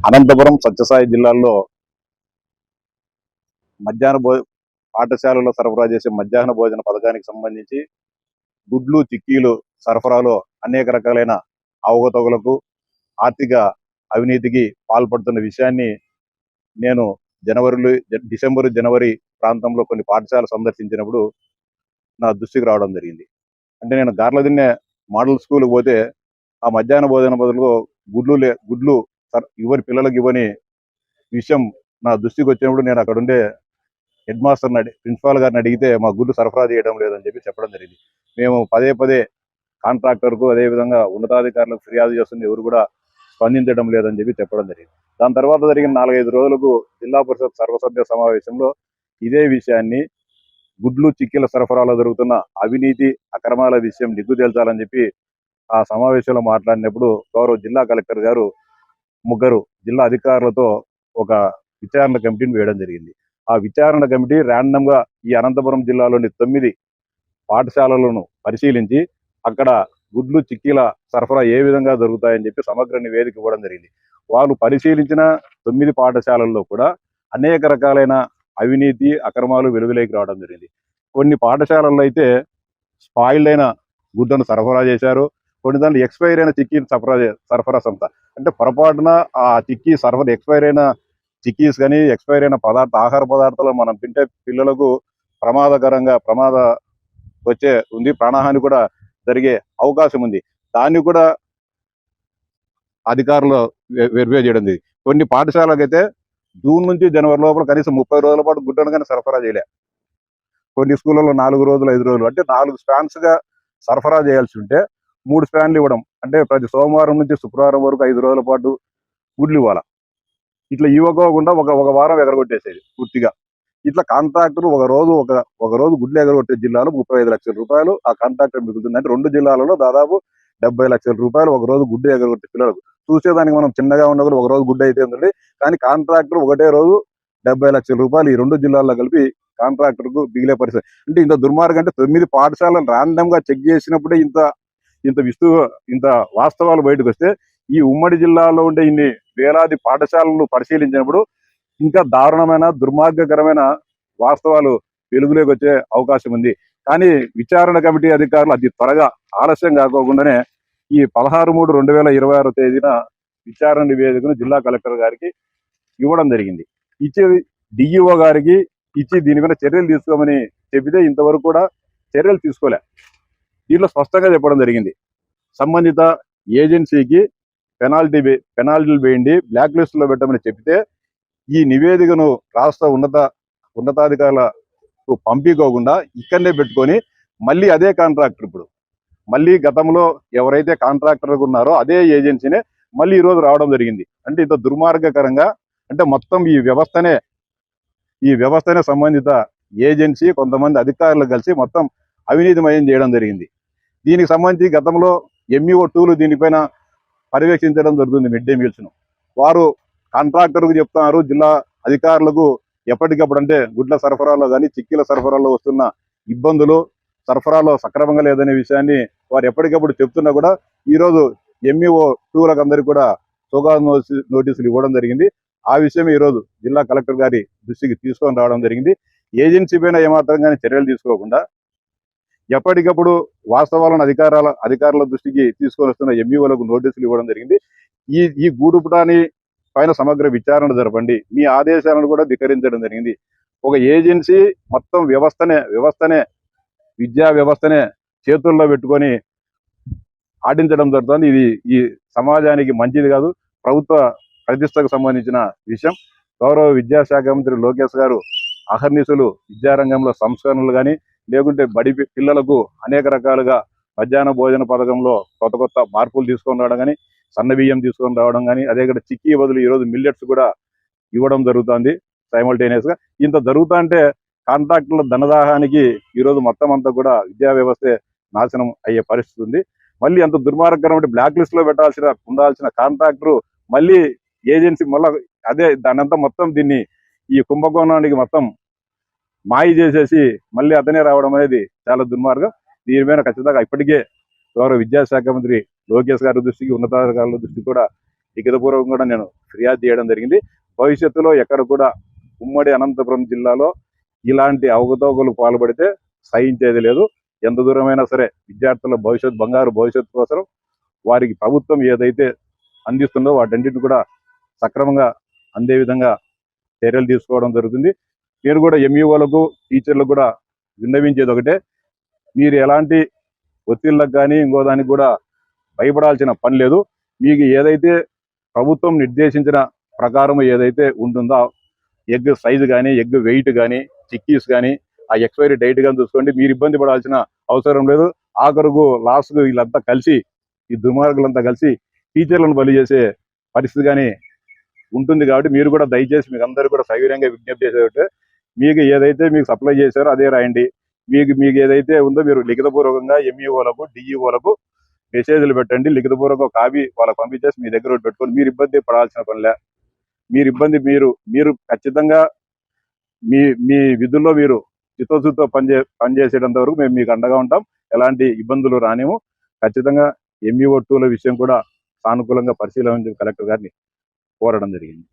అనంతపురం సత్యసాయి జిల్లాల్లో మధ్యాహ్న పాఠశాలలో సరఫరా చేసే మధ్యాహ్న భోజన పథకానికి సంబంధించి గుడ్లు చిక్కీలు సరఫరాలో అనేక రకాలైన అవకతవకలకు ఆర్థిక అవినీతికి పాల్పడుతున్న విషయాన్ని నేను డిసెంబరు జనవరి ప్రాంతంలో కొన్ని పాఠశాలలు సందర్శించినప్పుడు నా దృష్టికి రావడం జరిగింది. అంటే నేను గార్లదిన్నె మోడల్ స్కూల్కి పోతే ఆ మధ్యాహ్న భోజన బదులు గుడ్లు ఇవ్వని పిల్లలకు ఇవ్వని విషయం నా దృష్టికి వచ్చినప్పుడు నేను అక్కడ ఉండే హెడ్ మాస్టర్ని ప్రిన్సిపాల్ గారిని అడిగితే మా గుడ్లు సరఫరా చేయడం లేదని చెప్పడం జరిగింది. మేము పదే పదే కాంట్రాక్టర్కు అదేవిధంగా ఉన్నతాధికారులకు ఫిర్యాదు చేస్తుంది, ఎవరు కూడా స్పందించడం లేదని చెప్పడం జరిగింది. దాని తర్వాత జరిగిన 4-5 రోజులకు జిల్లా పరిషత్ సర్వసభ్య సమావేశంలో ఇదే విషయాన్ని గుడ్లు చిక్కీల సరఫరాలో జరుగుతున్న అవినీతి అక్రమాల విషయం నిగ్గు తేల్చాలని చెప్పి ఆ సమావేశంలో మాట్లాడినప్పుడు గౌరవ జిల్లా కలెక్టర్ గారు ముగ్గురు జిల్లా అధికారులతో ఒక విచారణ కమిటీని వేయడం జరిగింది. ఆ విచారణ కమిటీ ర్యాండమ్ గా ఈ అనంతపురం జిల్లాలోని 9 పాఠశాలలను పరిశీలించి అక్కడ గుడ్లు చిక్కీల సరఫరా ఏ విధంగా జరుగుతాయని చెప్పి సమగ్ర నివేదిక ఇవ్వడం జరిగింది. వాళ్ళు పరిశీలించిన 9 పాఠశాలల్లో కూడా అనేక రకాలైన అవినీతి అక్రమాలు వెలుగులోకి రావడం జరిగింది. కొన్ని పాఠశాలల్లో అయితే స్పాయిల్డ్ అయిన గుడ్లను సరఫరా చేశారు, కొన్ని దాంట్లో ఎక్స్పైర్ అయిన చిక్కీ సరఫరా సంస్థ అంటే పొరపాటున ఆ చిక్కీ సరఫరా ఎక్స్పైర్ అయిన చిక్కీస్ కానీ ఎక్స్పైర్ అయిన ఆహార పదార్థాలు మనం తింటే పిల్లలకు ప్రమాద వచ్చే ఉంది, ప్రాణహాని కూడా జరిగే అవకాశం ఉంది. దాన్ని కూడా అధికారులు వెరిఫై చేయడం జరిగింది. కొన్ని పాఠశాలకైతే జూన్ నుంచి జనవరి లోపల కనీసం 30 రోజుల పాటు గుడ్డను కానీ సరఫరా చేయలే. కొన్ని స్కూళ్ళలో 4 రోజులు 5 రోజులు అంటే 4 స్పాన్స్ గా సరఫరా చేయాల్సి ఉంటే 3 స్పాన్లు ఇవ్వడం, అంటే ప్రతి సోమవారం నుంచి శుక్రవారం వరకు 5 రోజుల పాటు గుడ్లు ఇవ్వాలా. ఇట్లా ఇవ్వకోకుండా ఒక వారం ఎగరగొట్టేసేది పూర్తిగా. ఇట్లా కాంట్రాక్టర్ ఒక రోజు గుడ్లు ఎగరగొట్టే జిల్లాలో 35 లక్షల రూపాయలు ఆ కాంట్రాక్టర్ మిగులుతుంది. అంటే 2 జిల్లాలలో దాదాపు 70 లక్షల రూపాయలు ఒక రోజు గుడ్డు ఎగరగొట్టే పిల్లలకు. చూసేదానికి మనం చిన్నగా ఉన్న కూడా ఒక రోజు గుడ్డు అయితే ఉంది, కానీ కాంట్రాక్టర్ ఒకటే రోజు 70 లక్షల రూపాయలు ఈ 2 జిల్లాల్లో కలిపి కాంట్రాక్టర్ కు మిగిలే పరిస్థితి. అంటే ఇంత దుర్మార్గం. అంటే 9 పాఠశాలను ర్యాండమ్ గా చెక్ చేసినప్పుడే ఇంత వాస్తవాలు బయటకు వస్తే ఈ ఉమ్మడి జిల్లాలో ఉండే ఇన్ని వేలాది పాఠశాలలు పరిశీలించినప్పుడు ఇంకా దారుణమైన దుర్మార్గకరమైన వాస్తవాలు వెలుగులోకి వచ్చే అవకాశం ఉంది. కానీ విచారణ కమిటీ అధికారులు అతి త్వరగా ఆలస్యం కాకోకుండానే ఈ 16/3/2026 తేదీన విచారణ నివేదికను జిల్లా కలెక్టర్ గారికి ఇవ్వడం జరిగింది. ఇచ్చి డిఈఓ గారికి ఇచ్చి దీని మీద చర్యలు తీసుకోమని చెబితే ఇంతవరకు కూడా చర్యలు తీసుకోలే. దీంట్లో స్పష్టంగా చెప్పడం జరిగింది, సంబంధిత ఏజెన్సీకి పెనాల్టీలు వేయండి, బ్లాక్ లిస్ట్ లో పెట్టమని చెప్తే ఈ నివేదికను రాష్ట్ర ఉన్నతాధికారులకు పంపించుకోకుండా ఇక్కడనే పెట్టుకొని మళ్ళీ అదే కాంట్రాక్టర్ ఇప్పుడు మళ్ళీ గతంలో ఎవరైతే కాంట్రాక్టర్గా ఉన్నారో అదే ఏజెన్సీనే మళ్ళీ ఈరోజు రావడం జరిగింది. అంటే ఇంత దుర్మార్గకరంగా, అంటే మొత్తం ఈ వ్యవస్థనే సంబంధిత ఏజెన్సీ కొంతమంది అధికారులు కలిసి మొత్తం అవినీతిమయం చేయడం జరిగింది. దీనికి సంబంధించి గతంలో ఎంఈఓ 2లు దీనిపైన పర్యవేక్షించడం జరుగుతుంది. మిడ్ డే మీల్స్ ను వారు కాంట్రాక్టర్కు చెప్తున్నారు, జిల్లా అధికారులకు ఎప్పటికప్పుడు అంటే గుడ్ల సరఫరాలో కానీ చిక్కీల సరఫరాలో వస్తున్న ఇబ్బందులు, సరఫరాలో సక్రమంగా లేదనే విషయాన్ని వారు ఎప్పటికప్పుడు చెప్తున్నా కూడా ఈరోజు ఎంఈఓ 2లకు అందరికీ కూడా సోకాజ్ నోటీసులు ఇవ్వడం జరిగింది. ఆ విషయం ఈరోజు జిల్లా కలెక్టర్ గారి దృష్టికి తీసుకొని రావడం జరిగింది. ఏజెన్సీ పైన ఏమాత్రం కానీ చర్యలు తీసుకోకుండా ఎప్పటికప్పుడు వాస్తవాలను అధికారుల దృష్టికి తీసుకొని వస్తున్న ఎంఈఓలకు నోటీసులు ఇవ్వడం జరిగింది. ఈ గూడుపుటాని పైన సమగ్ర విచారణ జరపండి, మీ ఆదేశాలను కూడా ధిక్కరించడం జరిగింది. ఒక ఏజెన్సీ మొత్తం వ్యవస్థనే విద్యా వ్యవస్థనే చేతుల్లో పెట్టుకొని ఆడించడం జరుగుతుంది. ఇది ఈ సమాజానికి మంచిది కాదు, ప్రభుత్వ ప్రతిష్టకు సంబంధించిన విషయం. గౌరవ విద్యాశాఖ మంత్రి లోకేష్ గారు అహర్నిశలు విద్యారంగంలో సంస్కరణలు కానీ లేకుంటే బడి పిల్లలకు అనేక రకాలుగా మధ్యాహ్న భోజన పథకంలో కొత్త మార్పులు తీసుకొని రావడం కానీ, సన్న బియ్యం తీసుకొని రావడం కానీ, అదే ఇక్కడ చిక్కీ బదులు ఈరోజు మిల్లెట్స్ కూడా ఇవ్వడం జరుగుతుంది సైమల్టేనియస్ గా. ఇంత జరుగుతా అంటే కాంట్రాక్టుల ధనదాహానికి ఈరోజు మొత్తం అంతా కూడా విద్యా వ్యవస్థే నాశనం అయ్యే పరిస్థితి ఉంది. మళ్ళీ అంత దుర్మార్గకరం బ్లాక్ లిస్ట్ లో ఉండాల్సిన కాంట్రాక్టర్ మళ్ళీ ఏజెన్సీ మళ్ళీ అదే దానంతా మొత్తం దీన్ని ఈ కుంభకోణానికి మొత్తం మాయ చేసేసి మళ్ళీ అతనే రావడం అనేది చాలా దుర్మార్గం. దీని మీద ఖచ్చితంగా ఇప్పటికే గౌరవ విద్యాశాఖ మంత్రి లోకేష్ గారి దృష్టికి ఉన్నతాధికారుల దృష్టికి కూడా లిఖితపూర్వకంగా కూడా నేను ఫిర్యాదు చేయడం జరిగింది. భవిష్యత్తులో ఎక్కడ కూడా ఉమ్మడి అనంతపురం జిల్లాలో ఇలాంటి అవకతవకలు పాల్పడితే సహించేది లేదు. ఎంత దూరమైనా సరే విద్యార్థుల బంగారు భవిష్యత్తు కోసం వారికి ప్రభుత్వం ఏదైతే అందిస్తుందో వాటన్నిటిని కూడా సక్రమంగా అందే విధంగా చర్యలు తీసుకోవడం జరుగుతుంది. నేను కూడా ఎంఈఓలకు టీచర్లకు కూడా విన్నవించేది ఒకటే, మీరు ఎలాంటి ఒత్తిళ్లకు కానీ ఇంకో దానికి కూడా భయపడాల్సిన పని లేదు. మీకు ఏదైతే ప్రభుత్వం నిర్దేశించిన ప్రకారం ఏదైతే ఉంటుందో ఎగ్ సైజు కానీ ఎగ్ వెయిట్ కానీ చిక్కీస్ కానీ ఆ ఎక్స్పైరీ డేట్ కానీ చూసుకోండి. మీరు ఇబ్బంది పడాల్సిన అవసరం లేదు. ఆఖరుకు లాస్ట్కు వీళ్ళంతా కలిసి ఈ దుర్మార్గులంతా కలిసి టీచర్లను బలి చేసే పరిస్థితి కానీ ఉంటుంది. కాబట్టి మీరు కూడా దయచేసి మీకు అందరూ కూడా సవినయంగా విజ్ఞప్తి చేసేటట్టు మీకు ఏదైతే మీకు సప్లై చేశారో అదే రాయండి. మీకు ఏదైతే ఉందో మీరు లిఖితపూర్వకంగా ఎంఈఓలకు డిఈఓలకు మెసేజ్లు పెట్టండి. లిఖితపూర్వక కాపీ వాళ్ళకి పంపించేసి మీ దగ్గర పెట్టుకొని మీరు ఇబ్బంది పడాల్సిన పనిలే. మీరు ఖచ్చితంగా మీ మీ విధుల్లో మీరు చిత్తశుద్ధితో పనిచేసేటంత వరకు మేము మీకు అండగా ఉంటాం. ఎలాంటి ఇబ్బందులు రానిము. ఖచ్చితంగా ఎంఈఓ 2ల విషయం కూడా సానుకూలంగా పరిశీలించి కలెక్టర్ గారిని కోరడం జరిగింది.